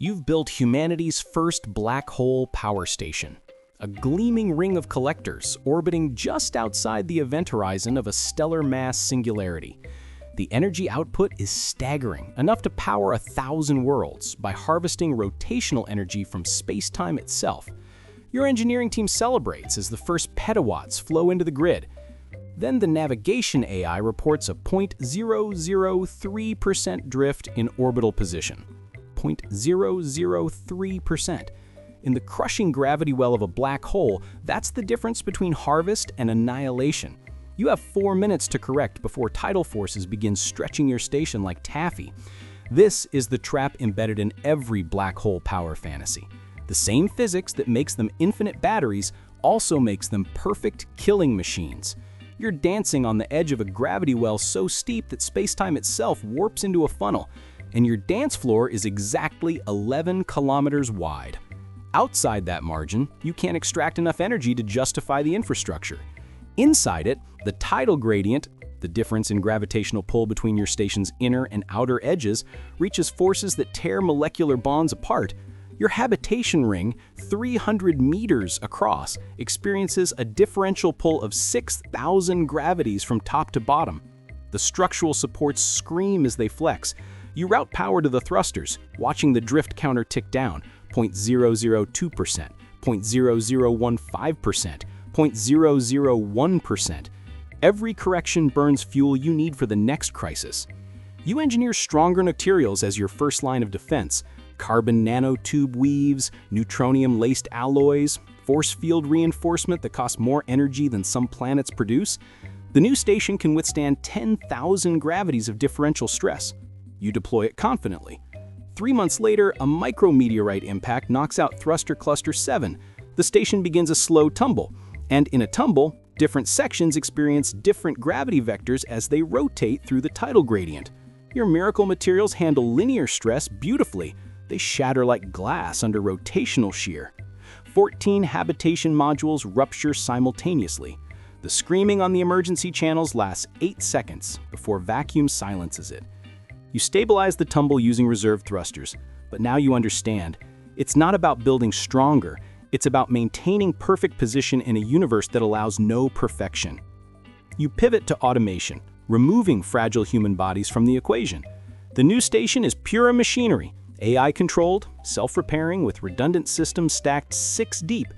You've built humanity's first black hole power station, a gleaming ring of collectors orbiting just outside the event horizon of a stellar mass singularity. The energy output is staggering, enough to power 1,000 worlds by harvesting rotational energy from space-time itself. Your engineering team celebrates as the first petawatts flow into the grid. Then the navigation AI reports a 0.003% drift in orbital position. 0.003%. In the crushing gravity well of a black hole, that's the difference between harvest and annihilation. You have 4 minutes to correct before tidal forces begin stretching your station like taffy. This is the trap embedded in every black hole power fantasy. The same physics that makes them infinite batteries also makes them perfect killing machines. You're dancing on the edge of a gravity well so steep that space-time itself warps into a funnel, and your dance floor is exactly 11 kilometers wide. Outside that margin, you can't extract enough energy to justify the infrastructure. Inside it, the tidal gradient, the difference in gravitational pull between your station's inner and outer edges, reaches forces that tear molecular bonds apart. Your habitation ring, 300 meters across, experiences a differential pull of 6,000 gravities from top to bottom. The structural supports scream as they flex. You route power to the thrusters, watching the drift counter tick down, 0.002%, 0.0015%, 0.001%. Every correction burns fuel you need for the next crisis. You engineer stronger materials as your first line of defense: carbon nanotube weaves, neutronium-laced alloys, force field reinforcement that costs more energy than some planets produce. The new station can withstand 10,000 gravities of differential stress. You deploy it confidently. 3 months later, a micrometeorite impact knocks out thruster cluster 7. The station begins a slow tumble, and in a tumble, different sections experience different gravity vectors as they rotate through the tidal gradient. Your miracle materials handle linear stress beautifully. They shatter like glass under rotational shear. 14 habitation modules rupture simultaneously. The screaming on the emergency channels lasts 8 seconds before vacuum silences it. You stabilize the tumble using reserve thrusters, but now you understand. It's not about building stronger, it's about maintaining perfect position in a universe that allows no perfection. You pivot to automation, removing fragile human bodies from the equation. The new station is pure machinery, AI-controlled, self-repairing with redundant systems stacked 6 deep.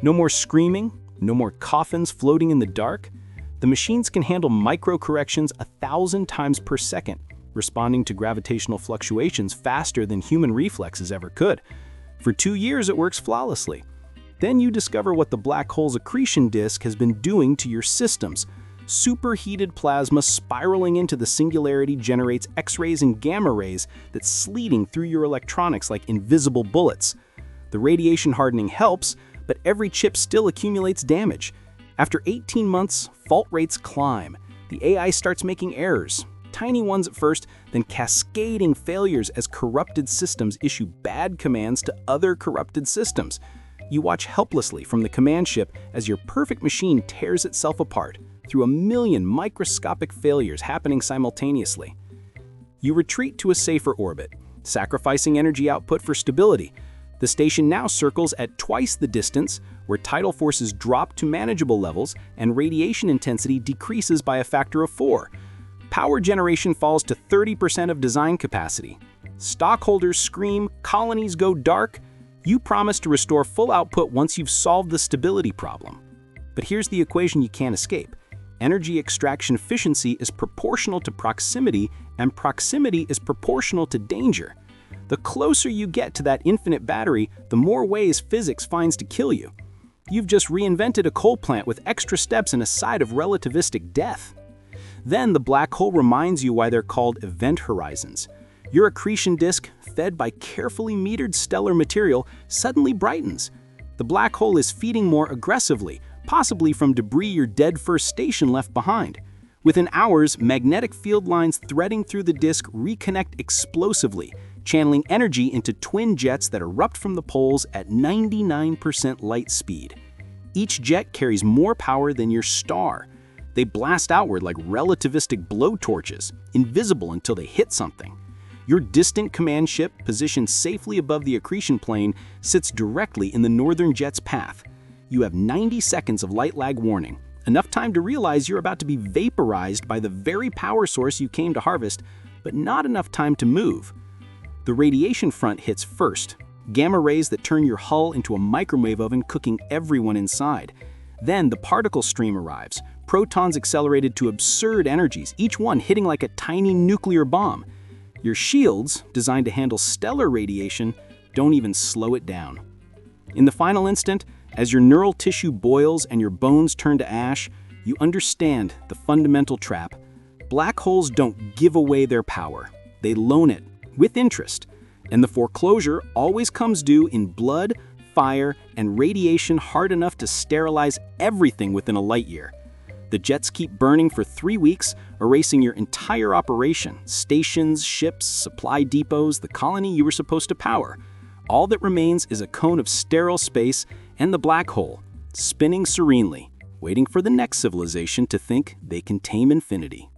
No more screaming, no more coffins floating in the dark. The machines can handle micro-corrections 1,000 times per second, responding to gravitational fluctuations faster than human reflexes ever could. For 2 years, it works flawlessly. Then you discover what the black hole's accretion disk has been doing to your systems. Superheated plasma spiraling into the singularity generates X-rays and gamma rays that's sleeting through your electronics like invisible bullets. The radiation hardening helps, but every chip still accumulates damage. After 18 months, fault rates climb. The AI starts making errors. Tiny ones at first, then cascading failures as corrupted systems issue bad commands to other corrupted systems. You watch helplessly from the command ship as your perfect machine tears itself apart through 1 million microscopic failures happening simultaneously. You retreat to a safer orbit, sacrificing energy output for stability. The station now circles at twice the distance, where tidal forces drop to manageable levels and radiation intensity decreases by a factor of 4. Power generation falls to 30% of design capacity. Stockholders scream, colonies go dark. You promise to restore full output once you've solved the stability problem. But here's the equation you can't escape. Energy extraction efficiency is proportional to proximity, and proximity is proportional to danger. The closer you get to that infinite battery, the more ways physics finds to kill you. You've just reinvented a coal plant with extra steps and a side of relativistic death. Then the black hole reminds you why they're called event horizons. Your accretion disk, fed by carefully metered stellar material, suddenly brightens. The black hole is feeding more aggressively, possibly from debris your dead first station left behind. Within hours, magnetic field lines threading through the disk reconnect explosively, channeling energy into twin jets that erupt from the poles at 99% light speed. Each jet carries more power than your star. They blast outward like relativistic blowtorches, invisible until they hit something. Your distant command ship, positioned safely above the accretion plane, sits directly in the northern jet's path. You have 90 seconds of light lag warning, enough time to realize you're about to be vaporized by the very power source you came to harvest, but not enough time to move. The radiation front hits first, gamma rays that turn your hull into a microwave oven, cooking everyone inside. Then the particle stream arrives, protons accelerated to absurd energies, each one hitting like a tiny nuclear bomb. Your shields, designed to handle stellar radiation, don't even slow it down. In the final instant, as your neural tissue boils and your bones turn to ash, you understand the fundamental trap. Black holes don't give away their power. They loan it, with interest. And the foreclosure always comes due in blood, fire, and radiation hard enough to sterilize everything within a light year. The jets keep burning for 3 weeks, erasing your entire operation, stations, ships, supply depots, the colony you were supposed to power. All that remains is a cone of sterile space and the black hole, spinning serenely, waiting for the next civilization to think they can tame infinity.